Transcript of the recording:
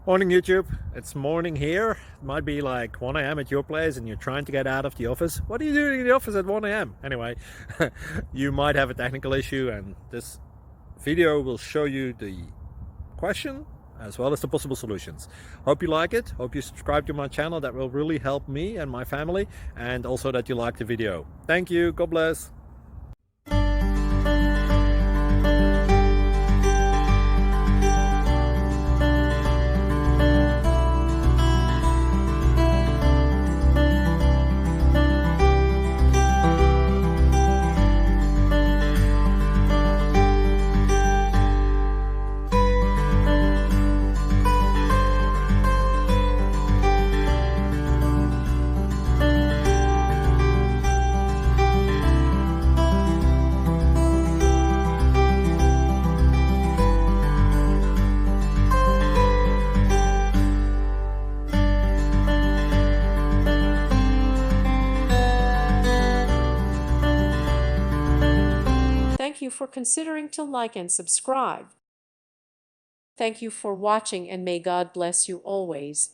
Morning YouTube, it's morning here. It might be like 1 a.m. at your place and you're trying to get out of the office. What are you doing in the office at 1 a.m.? Anyway, you might have a technical issue and this video will show you the question as well as the possible solutions. Hope you like it, hope you subscribe to my channel. That will really help me and my family, and also that you like the video. Thank you, God bless. Thank you for considering to like and subscribe. Thank you for watching, and may God bless you always.